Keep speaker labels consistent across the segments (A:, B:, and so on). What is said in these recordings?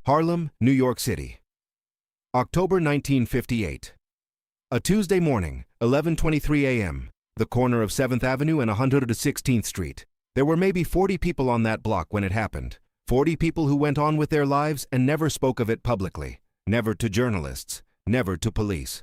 A: Harlem, New York City. October 1958. A Tuesday morning, 11:23 a.m., the corner of 7th Avenue and 116th Street. There were maybe 40 people on that block when it happened. 40 people who went on with their lives and never spoke of it publicly. Never to journalists. Never to police.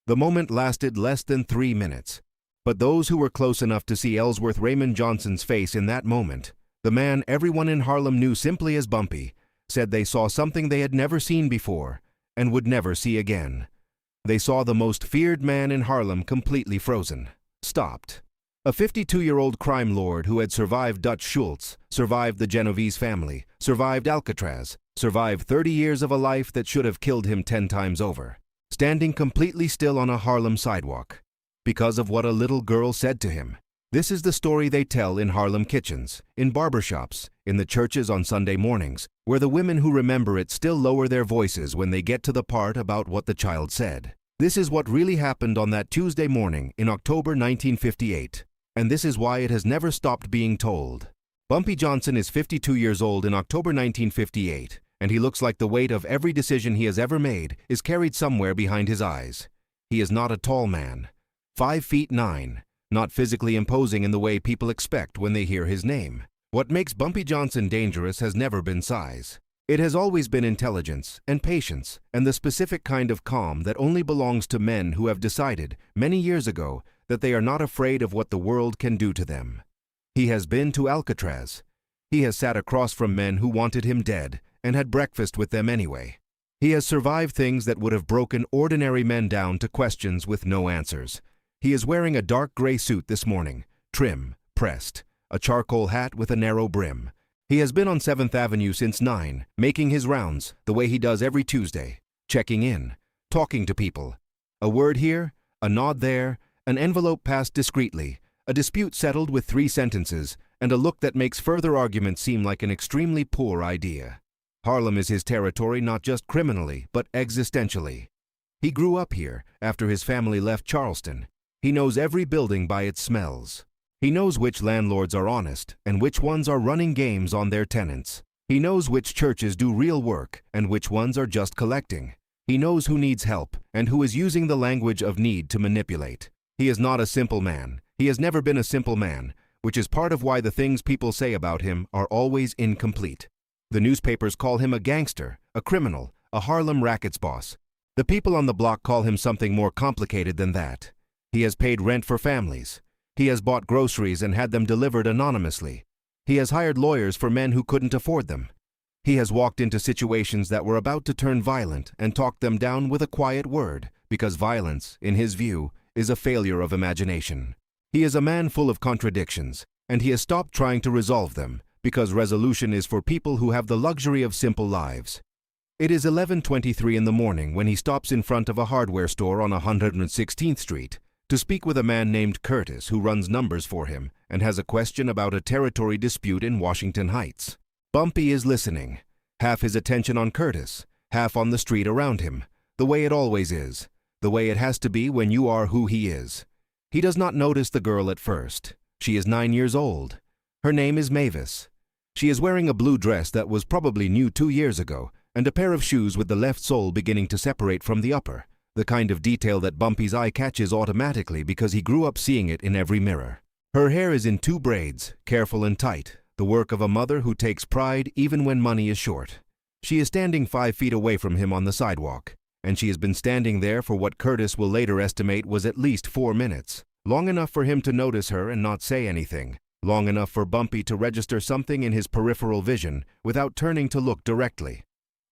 A: The moment lasted less than 3 minutes. But those who were close enough to see Ellsworth Raymond Johnson's face in that moment, the man everyone in Harlem knew simply as Bumpy, said they saw something they had never seen before and would never see again. They saw the most feared man in Harlem completely frozen, stopped. A 52-year-old crime lord who had survived Dutch Schultz, survived the Genovese family, survived Alcatraz, survived 30 years of a life that should have killed him 10 times over, standing completely still on a Harlem sidewalk, because of what a little girl said to him. This is the story they tell in Harlem kitchens, in barbershops, in the churches on Sunday mornings, where the women who remember it still lower their voices when they get to the part about what the child said. This is what really happened on that Tuesday morning in October 1958, and this is why it has never stopped being told. Bumpy Johnson is 52 years old in October 1958, and he looks like the weight of every decision he has ever made is carried somewhere behind his eyes. He is not a tall man, 5'9", not physically imposing in the way people expect when they hear his name. What makes Bumpy Johnson dangerous has never been size. It has always been intelligence and patience and the specific kind of calm that only belongs to men who have decided, many years ago, that they are not afraid of what the world can do to them. He has been to Alcatraz. He has sat across from men who wanted him dead and had breakfast with them anyway. He has survived things that would have broken ordinary men down to questions with no answers. He is wearing a dark gray suit this morning, trim, pressed, a charcoal hat with a narrow brim. He has been on 7th Avenue since 9, making his rounds, the way he does every Tuesday, checking in, talking to people. A word here, a nod there, an envelope passed discreetly, a dispute settled with 3 sentences, and a look that makes further argument seem like an extremely poor idea. Harlem is his territory not just criminally, but existentially. He grew up here after his family left Charleston. He knows every building by its smells. He knows which landlords are honest and which ones are running games on their tenants. He knows which churches do real work and which ones are just collecting. He knows who needs help and who is using the language of need to manipulate. He is not a simple man. He has never been a simple man, which is part of why the things people say about him are always incomplete. The newspapers call him a gangster, a criminal, a Harlem rackets boss. The people on the block call him something more complicated than that. He has paid rent for families. He has bought groceries and had them delivered anonymously. He has hired lawyers for men who couldn't afford them. He has walked into situations that were about to turn violent and talked them down with a quiet word, because violence, in his view, is a failure of imagination. He is a man full of contradictions, and he has stopped trying to resolve them, because resolution is for people who have the luxury of simple lives. It is 11:23 in the morning when he stops in front of a hardware store on 116th Street. To speak with a man named Curtis who runs numbers for him and has a question about a territory dispute in Washington Heights. Bumpy is listening, half his attention on Curtis, half on the street around him, the way it always is, the way it has to be when you are who he is. He does not notice the girl at first. She is 9 years old. Her name is Mavis. She is wearing a blue dress that was probably new 2 years ago and a pair of shoes with the left sole beginning to separate from the upper. The kind of detail that Bumpy's eye catches automatically because he grew up seeing it in every mirror. Her hair is in 2 braids, careful and tight, the work of a mother who takes pride even when money is short. She is standing 5 feet away from him on the sidewalk, and she has been standing there for what Curtis will later estimate was at least 4 minutes, long enough for him to notice her and not say anything, long enough for Bumpy to register something in his peripheral vision without turning to look directly.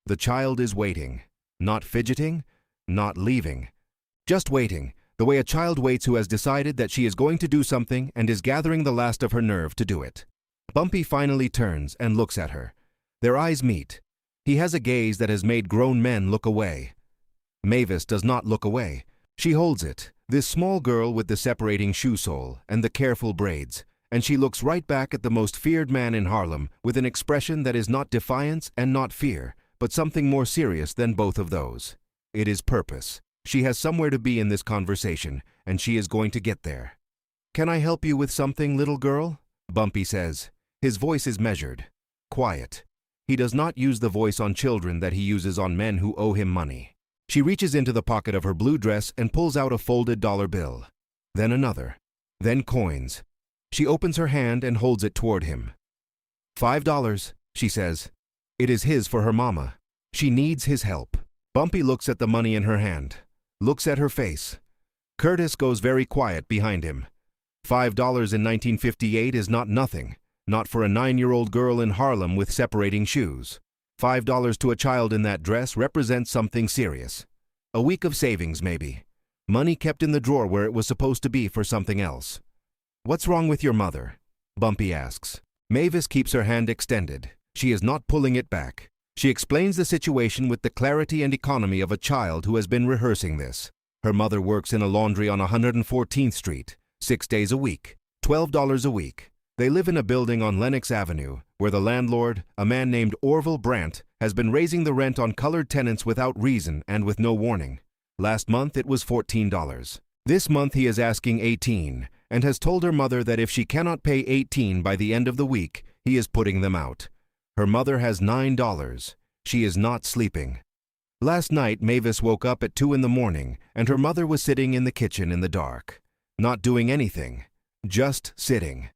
A: The child is waiting, not fidgeting, not leaving, just waiting, the way a child waits who has decided that she is going to do something and is gathering the last of her nerve to do it. Bumpy finally turns and looks at her. Their eyes meet. He has a gaze that has made grown men look away. Mavis does not look away. She holds it, this small girl with the separating shoe sole and the careful braids, and she looks right back at the most feared man in Harlem with an expression that is not defiance and not fear, but something more serious than both of those. It is purpose. She has somewhere to be in this conversation, and she is going to get there. "Can I help you with something, little girl?" Bumpy says. His voice is measured, quiet. He does not use the voice on children that he uses on men who owe him money. She reaches into the pocket of her blue dress and pulls out a folded dollar bill. Then another. Then coins. She opens her hand and holds it toward him. $5, she says. It is his for her mama. She needs his help. Bumpy looks at the money in her hand, looks at her face. Curtis goes very quiet behind him. $5 in 1958 is not nothing, not for a 9-year-old girl in Harlem with separating shoes. $5 to a child in that dress represents something serious. A week of savings, maybe. Money kept in the drawer where it was supposed to be for something else. What's wrong with your mother? Bumpy asks. Mavis keeps her hand extended. She is not pulling it back. She explains the situation with the clarity and economy of a child who has been rehearsing this. Her mother works in a laundry on 114th Street, 6 days a week, $12 a week. They live in a building on Lenox Avenue, where the landlord, a man named Orville Brandt, has been raising the rent on colored tenants without reason and with no warning. Last month it was $14. This month he is asking $18, and has told her mother that if she cannot pay $18 by the end of the week, he is putting them out. Her mother has $9. She is not sleeping. Last night, Mavis woke up at 2 in the morning, and her mother was sitting in the kitchen in the dark. Not doing anything. Just sitting.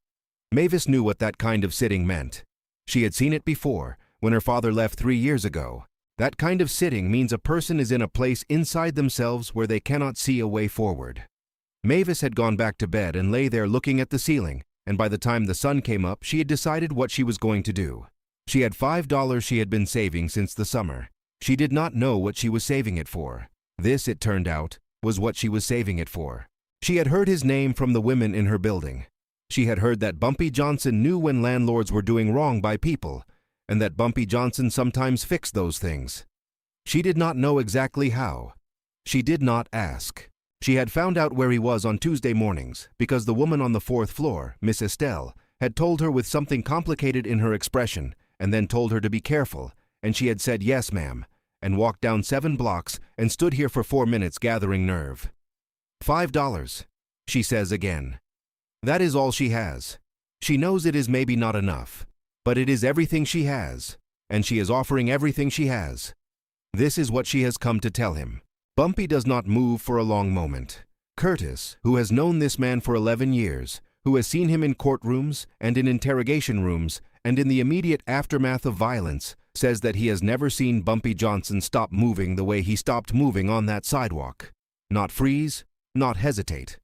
A: Mavis knew what that kind of sitting meant. She had seen it before, when her father left 3 years ago. That kind of sitting means a person is in a place inside themselves where they cannot see a way forward. Mavis had gone back to bed and lay there looking at the ceiling, and by the time the sun came up, she had decided what she was going to do. She had $5 she had been saving since the summer. She did not know what she was saving it for. This, it turned out, was what she was saving it for. She had heard his name from the women in her building. She had heard that Bumpy Johnson knew when landlords were doing wrong by people, and that Bumpy Johnson sometimes fixed those things. She did not know exactly how. She did not ask. She had found out where he was on Tuesday mornings because the woman on the 4th floor, Miss Estelle, had told her with something complicated in her expression and then told her to be careful, and she had said yes, ma'am, and walked down 7 blocks and stood here for 4 minutes gathering nerve. $5, she says again. That is all she has. She knows it is maybe not enough, but it is everything she has, and she is offering everything she has. This is what she has come to tell him. Bumpy does not move for a long moment. Curtis, who has known this man for 11 years, who has seen him in courtrooms and in interrogation rooms and in the immediate aftermath of violence, says that he has never seen Bumpy Johnson stop moving the way he stopped moving on that sidewalk. Not freeze, not hesitate.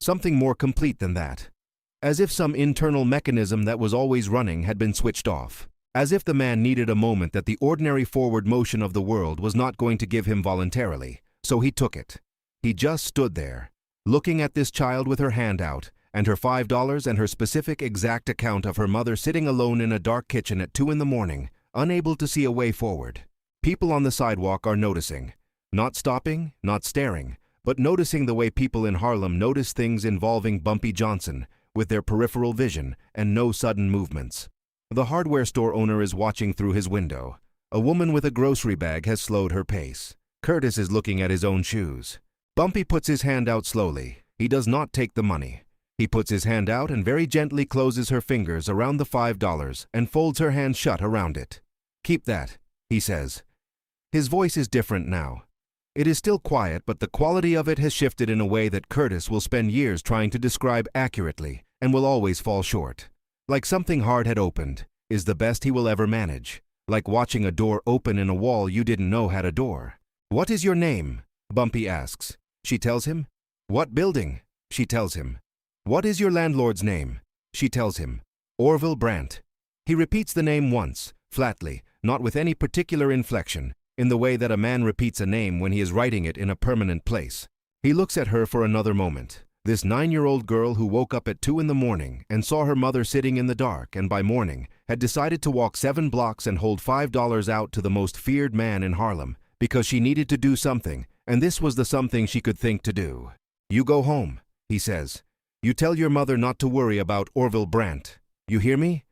A: Something more complete than that. As if some internal mechanism that was always running had been switched off. As if the man needed a moment that the ordinary forward motion of the world was not going to give him voluntarily, so he took it. He just stood there, looking at this child with her hand out, and her $5 and her specific exact account of her mother sitting alone in a dark kitchen at 2 in the morning, unable to see a way forward. People on the sidewalk are noticing. Not stopping, not staring, but noticing the way people in Harlem notice things involving Bumpy Johnson, with their peripheral vision and no sudden movements. The hardware store owner is watching through his window. A woman with a grocery bag has slowed her pace. Curtis is looking at his own shoes. Bumpy puts his hand out slowly. He does not take the money. He puts his hand out and very gently closes her fingers around the $5 and folds her hand shut around it. Keep that, he says. His voice is different now. It is still quiet, but the quality of it has shifted in a way that Curtis will spend years trying to describe accurately and will always fall short. Like something hard had opened, is the best he will ever manage. Like watching a door open in a wall you didn't know had a door. What is your name? Bumpy asks. She tells him. What building? She tells him. What is your landlord's name? She tells him. Orville Brandt. He repeats the name once, flatly, not with any particular inflection, in the way that a man repeats a name when he is writing it in a permanent place. He looks at her for another moment. This 9-year-old girl who woke up at 2 in the morning and saw her mother sitting in the dark and by morning had decided to walk 7 blocks and hold $5 out to the most feared man in Harlem because she needed to do something, and this was the something she could think to do. You go home, he says. You tell your mother not to worry about Orville Brandt. You hear me?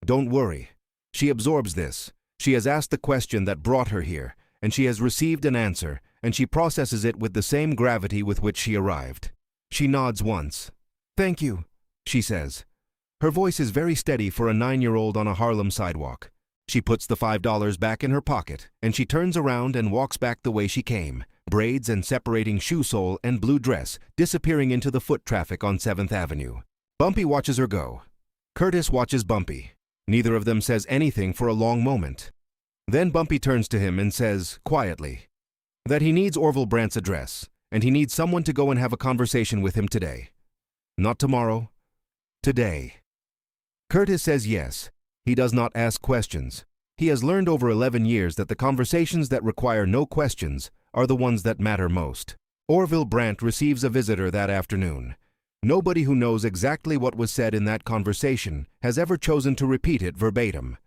A: Don't worry. She absorbs this. She has asked the question that brought her here, and she has received an answer, and she processes it with the same gravity with which she arrived. She nods once. Thank you, she says. Her voice is very steady for a 9-year-old on a Harlem sidewalk. She puts the $5 back in her pocket, and she turns around and walks back the way she came, braids and separating shoe sole and blue dress, disappearing into the foot traffic on 7th Avenue. Bumpy watches her go. Curtis watches Bumpy. Neither of them says anything for a long moment. Then Bumpy turns to him and says, quietly, that he needs Orville Brandt's address, and he needs someone to go and have a conversation with him today. Not tomorrow. Today. Curtis says yes. He does not ask questions. He has learned over 11 years that the conversations that require no questions are the ones that matter most. Orville Brandt receives a visitor that afternoon. Nobody who knows exactly what was said in that conversation has ever chosen to repeat it verbatim.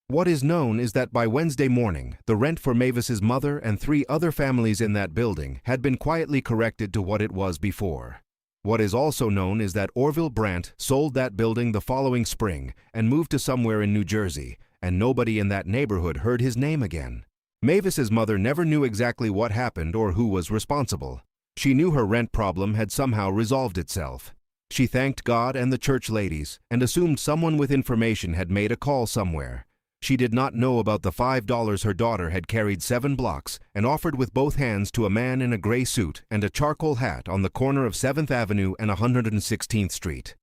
A: What is known is that by Wednesday morning, the rent for Mavis's mother and 3 other families in that building had been quietly corrected to what it was before. What is also known is that Orville Brandt sold that building the following spring and moved to somewhere in New Jersey, and nobody in that neighborhood heard his name again. Mavis's mother never knew exactly what happened or who was responsible. She knew her rent problem had somehow resolved itself. She thanked God and the church ladies and assumed someone with information had made a call somewhere. She did not know about the $5 her daughter had carried 7 blocks and offered with both hands to a man in a gray suit and a charcoal hat on the corner of 7th Avenue and 116th Street.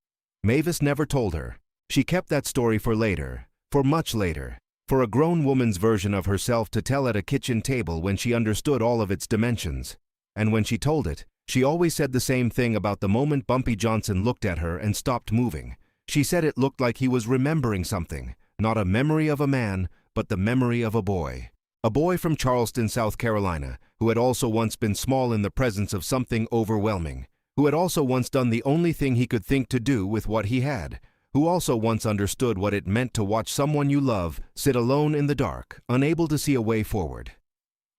A: Mavis never told her. She kept that story for later, for much later, for a grown woman's version of herself to tell at a kitchen table when she understood all of its dimensions. And when she told it, she always said the same thing about the moment Bumpy Johnson looked at her and stopped moving. She said it looked like he was remembering something. Not a memory of a man, but the memory of a boy. A boy from Charleston, South Carolina, who had also once been small in the presence of something overwhelming, who had also once done the only thing he could think to do with what he had, who also once understood what it meant to watch someone you love sit alone in the dark, unable to see a way forward.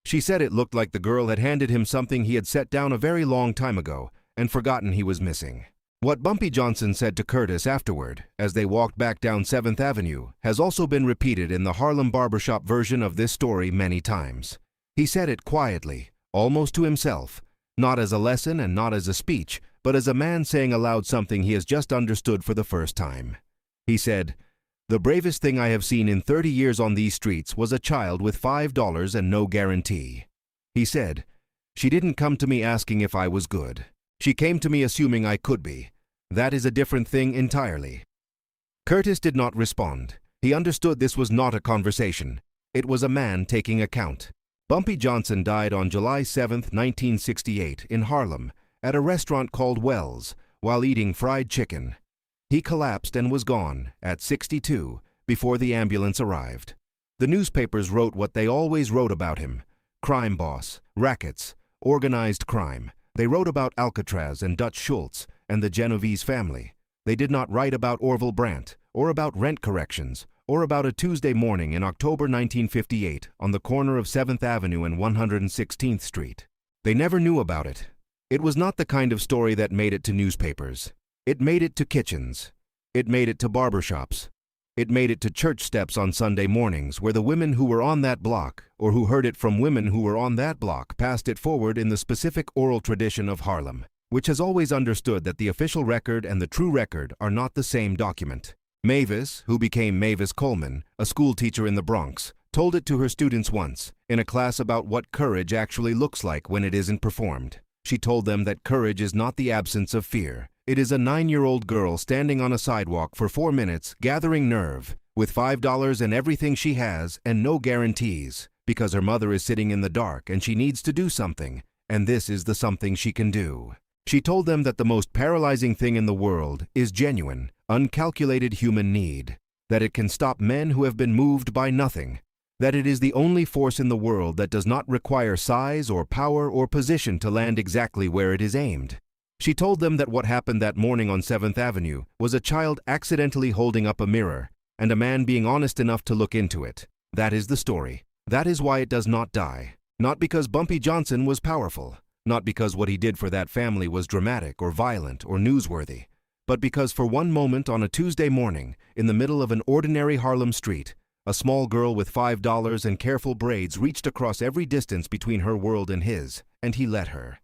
A: She said it looked like the girl had handed him something he had set down a very long time ago and forgotten he was missing. What Bumpy Johnson said to Curtis afterward, as they walked back down 7th Avenue, has also been repeated in the Harlem barbershop version of this story many times. He said it quietly, almost to himself, not as a lesson and not as a speech, but as a man saying aloud something he has just understood for the first time. He said, "The bravest thing I have seen in 30 years on these streets was a child with $5 and no guarantee." He said, "She didn't come to me asking if I was good. She came to me assuming I could be. That is a different thing entirely." Curtis did not respond. He understood this was not a conversation. It was a man taking account. Bumpy Johnson died on July 7, 1968, in Harlem, at a restaurant called Wells, while eating fried chicken. He collapsed and was gone, at 62, before the ambulance arrived. The newspapers wrote what they always wrote about him: crime boss, rackets, organized crime. They wrote about Alcatraz and Dutch Schultz and the Genovese family. They did not write about Orville Brandt, or about rent corrections, or about a Tuesday morning in October 1958 on the corner of 7th Avenue and 116th Street. They never knew about it. It was not the kind of story that made it to newspapers. It made it to kitchens. It made it to barbershops. It made it to church steps on Sunday mornings, where the women who were on that block, or who heard it from women who were on that block, passed it forward in the specific oral tradition of Harlem, which has always understood that the official record and the true record are not the same document. Mavis, who became Mavis Coleman, a school teacher in the Bronx, told it to her students once, in a class about what courage actually looks like when it isn't performed. She told them that courage is not the absence of fear. It is a 9-year-old girl standing on a sidewalk for 4 minutes, gathering nerve, with $5 and everything she has and no guarantees, because her mother is sitting in the dark and she needs to do something, and this is the something she can do. She told them that the most paralyzing thing in the world is genuine, uncalculated human need, that it can stop men who have been moved by nothing, that it is the only force in the world that does not require size or power or position to land exactly where it is aimed. She told them that what happened that morning on 7th Avenue was a child accidentally holding up a mirror and a man being honest enough to look into it. That is the story. That is why it does not die. Not because Bumpy Johnson was powerful, not because what he did for that family was dramatic or violent or newsworthy, but because for one moment on a Tuesday morning, in the middle of an ordinary Harlem street, a small girl with $5 and careful braids reached across every distance between her world and his, and he let her.